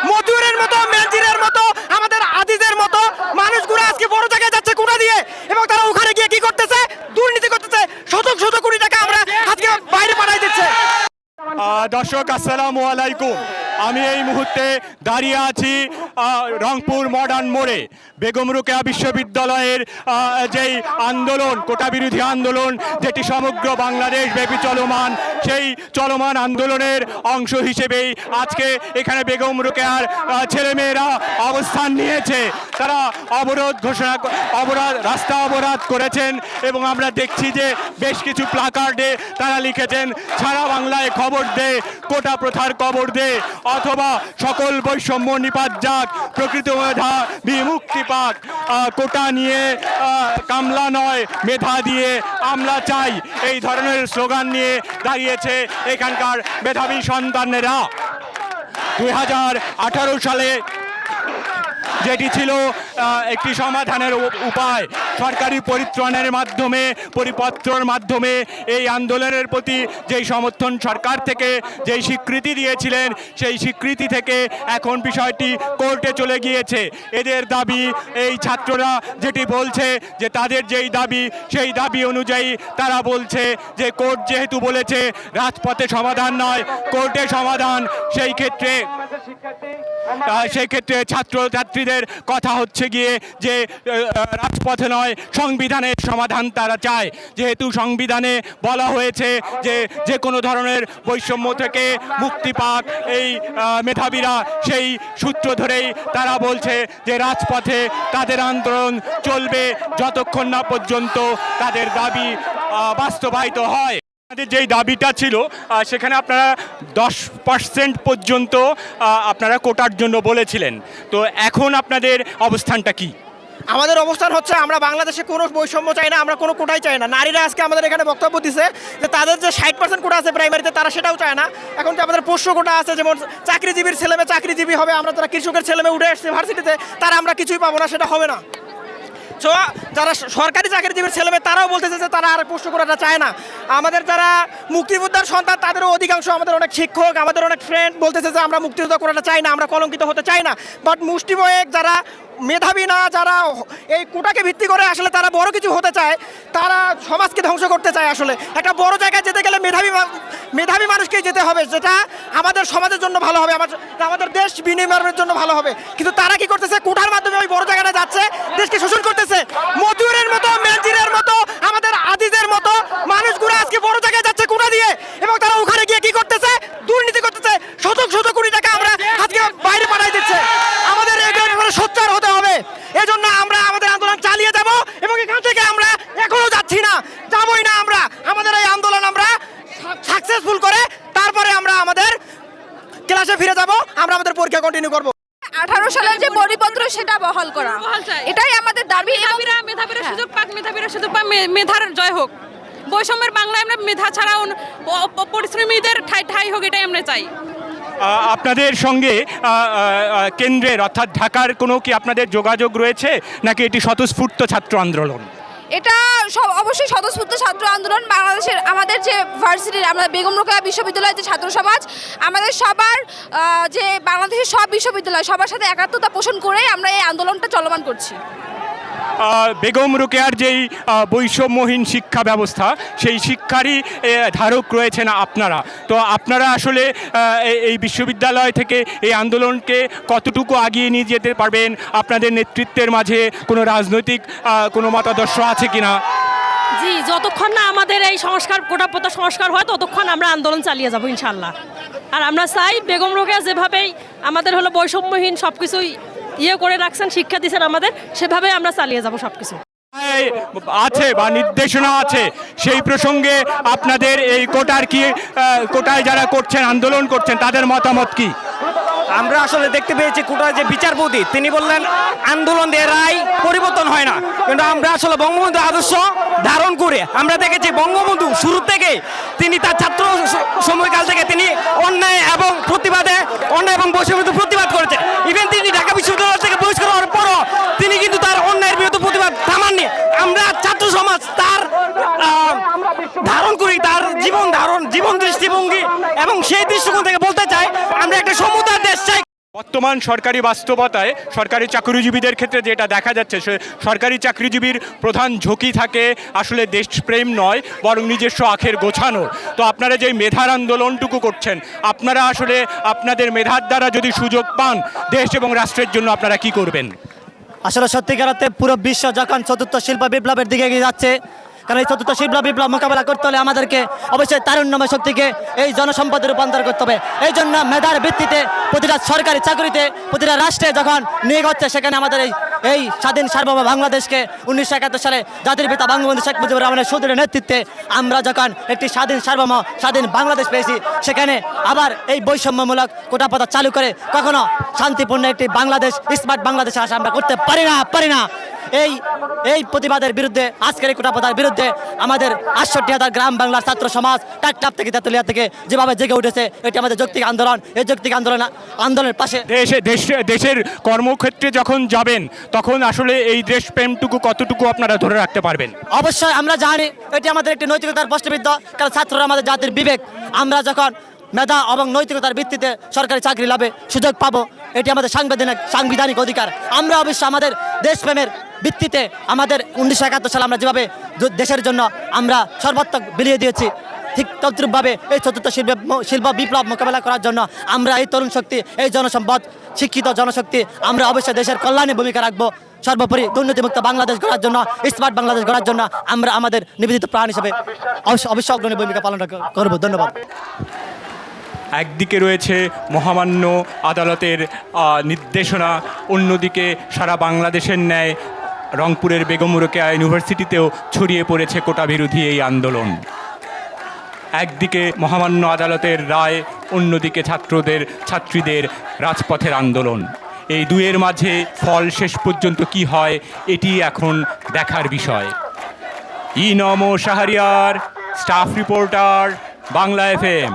মতিউরের মতো, মেনজিরের মতো, আমাদের আজিজের মতো মানুষগুলো আজকে বড় জায়গায় যাচ্ছে কোটা দিয়ে, এবং তারা ওখানে গিয়ে কি করতেছে? দুর্নীতি করতেছে। শত শত কোটি টাকা আমরা আজকে বাইরে পাঠাই দিচ্ছে। দর্শক আসসালামু আলাইকুম। আমি এই মুহূর্তে দাঁড়িয়ে আছি রংপুর মডার্ন মোড়ে। বেগম রোকেয়া বিশ্ববিদ্যালয়ের যেই আন্দোলন, কোটা বিরোধী আন্দোলন, যেটি সমগ্র বাংলাদেশ ব্যাপী চলমান, সেই চলমান আন্দোলনের অংশ হিসেবেই আজকে এখানে বেগম রোকেয়ার ছেলেমেয়েরা অবস্থান নিয়েছে। তারা রাস্তা অবরোধ করেছেন এবং আমরা দেখছি যে বেশ কিছু প্লাকার্ডে তারা লিখেছেন, সারা বাংলায় খবর দে, কোটা প্রথার কবর দে, অথবা সকল বৈষম্য নিপাত যাক, প্রকৃত মেধা বিমুক্তি পাক, কোটা নিয়ে কামলা নয় মেধা দিয়ে আমলা চাই, এই ধরনের স্লোগান নিয়ে দাঁড়িয়েছে এখানকার মেধাবী সন্তানেরা। 2018 সালে যেটি ছিল একটি সমাধানের উপায়, সরকারি পরিপত্রের মাধ্যমে এই আন্দোলনের প্রতি যেই সমর্থন সরকার থেকে যেই স্বীকৃতি দিয়েছিলেন, সেই স্বীকৃতি থেকে এখন বিষয়টি কোর্টে চলে গিয়েছে। এদের দাবি, এই ছাত্ররা যেটি বলছে যে তাদের যেই দাবি, সেই দাবি অনুযায়ী তারা বলছে যে কোর্ট যেহেতু বলেছে রাজপথে সমাধান নয়, কোর্টে সমাধান, সেই ক্ষেত্রে ছাত্রছাত্রীদের কথা হচ্ছে গিয়ে যে রাজপথে নয়, সংবিধানের সমাধান তারা চায়। যেহেতু সংবিধানে বলা হয়েছে যে কোনো ধরনের বৈষম্য থেকে মুক্তি পাক এই মেধাবীরা, সেই সূত্র ধরেই তারা বলছে যে রাজপথে তাদের আন্দোলন চলবে যতক্ষণ না পর্যন্ত তাদের দাবি বাস্তবায়িত হয়। আপনাদের যেই দাবিটা ছিল সেখানে আপনারা 10% পর্যন্ত আপনারা কোটার জন্য বলেছিলেন, তো এখন আপনাদের অবস্থানটা কি? আমাদের অবস্থান হচ্ছে, আমরা বাংলাদেশে কোনো বৈষম্য চাই না, আমরা কোনো কোটাই চাই না। নারীরা আজকে আমাদের এখানে বক্তব্য দিছে যে তাদের যে 60% কোটা আছে প্রাইমারিতে, তারা সেটাও চায় না। এখন যে আমাদের পোষ্য কোটা আছে, যেমন চাকরিজীবীর ছেলেমেয়ে চাকরিজীবী হবে, আমরা তারা কৃষকের ছেলেমেয়ে উঠে এসছে ভার্সিটিতে, তারা আমরা কিছুই পাবো না, সেটা হবে না। সো যারা সরকারি চাকরিজীবীর ছেলেমেয়ে তারাও বলতেছে যে তারা আর পোষ্য কোটাটা চায় না। আমাদের যারা মুক্তিযোদ্ধার সন্তান, তাদেরও অধিকাংশ, আমাদের অনেক শিক্ষক, আমাদের অনেক ফ্রেন্ড বলতেছে যে আমরা মুক্তিযোদ্ধা কোটাটা চাই না, আমরা কলঙ্কিত হতে চাই না। বাট মুষ্টিবয়েক যারা মেধাবী না, যারা এই কোটাকে ভিত্তি করে আসলে তারা বড় কিছু হতে চায়, তারা সমাজকে ধ্বংস করতে চায়। আসলে একটা বড় জায়গায় যেতে গেলে মেধাবী মানুষকেই যেতে হবে, যেটা আমাদের সমাজের জন্য ভালো হবে, আমাদের দেশ বিনির্মাণের জন্য ভালো হবে। কিন্তু তারা কি করতেছে? কোটার মাধ্যমে ওই বড় জায়গাটা যাচ্ছে, দেশকে শোষণ করতেছে। মতিউরের মতো, মেনজিরের মতো, আমাদের আজিজের মতো মানুষগুলো আজকে বড় জায়গায় যাচ্ছে কোটা দিয়ে, এবং তারা ওখানে গিয়ে কি করতেছে? দুর্নীতি করতেছে। শত শত কোটি টাকা আমরা আজকে বাইরে পাঠাই দিচ্ছে। আমাদের এই ব্যাপারে সোচ্চার হতে হবে। এই জন্য আমরা আমাদের আন্দোলন চালিয়ে যাব, এবং এখান থেকে আমরা এখনো যাচ্ছি না, যাবই না। আমরা আমাদের এই আন্দোলন আমরা সাকসেসফুল করে তারপরে আমরা আমাদের ক্লাসে ফিরে যাব, আমরা আমাদের পরীক্ষা কন্টিনিউ করব। 18 সালের যে পরিপত্র সেটা বহাল করা, এটাই আমাদের দাবি। মেধাবীরা সুযোগ পাক, মেধাবীরা সুযোগ পাক, মেধার জয় হোক। বৈষম্যের বাংলায় আমরা মেধা ছাড়াও পরিশ্রমীদের ঠাই হোক, এটাই আমরা চাই। আপনাদের সঙ্গে কেন্দ্রের অর্থাৎ ঢাকার কোনো কি আপনাদের যোগাযোগ রয়েছে, নাকি এটি স্বতঃস্ফূর্ত ছাত্র আন্দোলন? এটা অবশ্যই স্বতঃস্ফূর্ত ছাত্র আন্দোলন। বাংলাদেশের আমাদের যে ভার্সিটির, আমরা বেগম রোকেয়া বিশ্ববিদ্যালয়ের যে ছাত্র সমাজ, আমাদের সবার যে বাংলাদেশের সব বিশ্ববিদ্যালয়, সবার সাথে একাত্মতা পোষণ করেই আমরা এই আন্দোলনটা চলমান করছি। বেগম রোকেয়ার যেই বৈষম্যহীন শিক্ষা ব্যবস্থা, সেই শিক্ষারই ধারক রয়েছেন আপনারা। তো আপনারা আসলে এই বিশ্ববিদ্যালয় থেকে এই আন্দোলনকে কতটুকু আগিয়ে নিয়ে যেতে পারবেন? আপনাদের নেতৃত্বের মাঝে কোনো রাজনৈতিক কোনো মতাদর্শ আছে কিনা? জি, যতক্ষণ না আমাদের এই কোটা প্রথা সংস্কার হয়, ততক্ষণ আমরা আন্দোলন চালিয়ে যাব ইনশাল্লাহ। আর আমরা চাই বেগম রোকেয়া যেভাবেই আমাদের হলো বৈষম্যহীন সব কিছুই করে রাখছেন, শিক্ষা দিচ্ছেন আমাদের, সেভাবে আমরা চালিয়ে যাব সবকিছু। আছে বা নির্দেশনা আছে, সেই প্রসঙ্গে আপনাদের এই কোটায় যারা করছেন, আন্দোলন করছেন, তাদের মতামত কি? আমরা আসলে দেখতে পেয়েছি কোটার যে বিচারপতি, তিনি বললেন আন্দোলন দিয়ে রায় পরিবর্তন হয় না, কিন্তু আমরা আসলে বঙ্গবন্ধু আদর্শ ধারণ করে আমরা দেখেছি বঙ্গবন্ধু শুরু থেকে তিনি তার ছাত্র সময়কাল থেকে তিনি অন্যায় এবং বৈষম্যের প্রতিবাদ করেছেন। ইভেন তিনি ঢাকা বিশ্ববিদ্যালয় থেকে বহিষ্কার হওয়ার পরও তিনি কিন্তু তার অন্যায়ের বিরুদ্ধে প্রতিবাদ থামাননি। আমরা ছাত্র সমাজ তার ধারণ করি, তার জীবন দৃষ্টিভঙ্গি, এবং সেই দৃষ্টিকোণ থেকে বলতে চাই আমরা একটা সমুদায় দেশ চাই। বর্তমান বর্তমান সরকারি বাস্তবতায় সরকারি চাকরিজীবীদের ক্ষেত্রে যেটা দেখা যাচ্ছে, সরকারি চাকরিজীবীর প্রধান ঝুঁকি থাকে আসলে দেশপ্রেম নয়, বরং নিজস্ব আখের গোছানোর। তো আপনারা যে মেধার আন্দোলনটুকু করছেন, আপনারা আসলে আপনাদের মেধার দ্বারা যদি সুযোগ পান দেশ এবং রাষ্ট্রের জন্য, আপনারা কি করবেন? আসলে সত্যিকার অর্থে পুরো বিশ্ব যখন চতুর্থ শিল্প বিপ্লবের দিকে এগিয়ে যাচ্ছে, কারণ এই চতুর্থ শিল্প বিপ্লব মোকাবেলা করতে হলে আমাদেরকে অবশ্যই তারুণ্যময় শক্তিকে এই জনসম্পদে রূপান্তর করতে হবে। এই জন্য মেধার ভিত্তিতে প্রতিটা সরকারি চাকরিতে, প্রতিটা রাষ্ট্রে যখন নিয়োগ হচ্ছে, সেখানে আমাদের এই স্বাধীন সার্বভৌম বাংলাদেশকে 1971 সালে জাতির পিতা বঙ্গবন্ধু শেখ মুজিবুর রহমানের সুদৃঢ় নেতৃত্বে আমরা যখন একটি স্বাধীন সার্বভৌম স্বাধীন বাংলাদেশ পেয়েছি, সেখানে আবার এই বৈষম্যমূলক কোটাপদ্ধতি চালু করে কখনো শান্তিপূর্ণ একটি বাংলাদেশ, স্মার্ট বাংলাদেশে আশা আমরা করতে পারি না। এই প্রতিবাদের বিরুদ্ধে, আজকের এই কোটাপদ্ধার বিরুদ্ধে আমাদের 68,000 গ্রাম বাংলার ছাত্র সমাজ টাটকাপ থেকে তেতুলিয়া থেকে যেভাবে জেগে উঠেছে, এটি আমাদের যৌক্তিক আন্দোলন। এই যৌক্তিক আন্দোলনের পাশে দেশের কর্মক্ষেত্রে যখন যাবেন, তখন আসলে এই দেশপ্রেমটুকু কতটুকু আপনারা ধরে রাখতে পারবেন? অবশ্যই আমরা জানি এটি আমাদের একটি নৈতিকতার প্রশ্নবিদ্ধ, কারণ ছাত্ররা আমাদের জাতির বিবেক। আমরা যখন মেধা এবং নৈতিকতার ভিত্তিতে সরকারি চাকরি লাভে সুযোগ পাবো, এটি আমাদের সাংবিধানিক অধিকার। আমরা অবশ্যই আমাদের দেশপ্রেমের ভিত্তিতে আমাদের 1971 সালে আমরা যেভাবে দেশের জন্য আমরা সর্বাত্মক বিলিয়ে দিয়েছি, ঠিক তদ্রূপভাবে এই চতুর্থ শিল্প বিপ্লব মোকাবেলা করার জন্য আমরা এই তরুণ শক্তি, এই জনসম্পদ, শিক্ষিত জনশক্তি আমরা অবশ্যই দেশের কল্যাণে ভূমিকা রাখবো। সর্বোপরি দুর্নীতিমুক্ত বাংলাদেশ গড়ার জন্য, স্মার্ট বাংলাদেশ গড়ার জন্য আমরা আমাদের নিবেদিত প্রাণ হিসেবে অবশ্যই অগ্রণী ভূমিকা পালন করব। ধন্যবাদ। একদিকে রয়েছে মহামান্য আদালতের নির্দেশনা, অন্যদিকে সারা বাংলাদেশের ন্যায় রংপুরের বেগম রোকেয়া ইউনিভার্সিটিতেও ছড়িয়ে পড়েছে কোটা বিরোধী এই আন্দোলন। একদিকে মহামান্য আদালতের রায়, অন্যদিকে ছাত্রীদের রাজপথের আন্দোলন। এই দুয়ের মাঝে ফল শেষ পর্যন্ত কি হয়, এটি এখন দেখার বিষয়। Enam Shahriar, staff reporter, Bangla FM।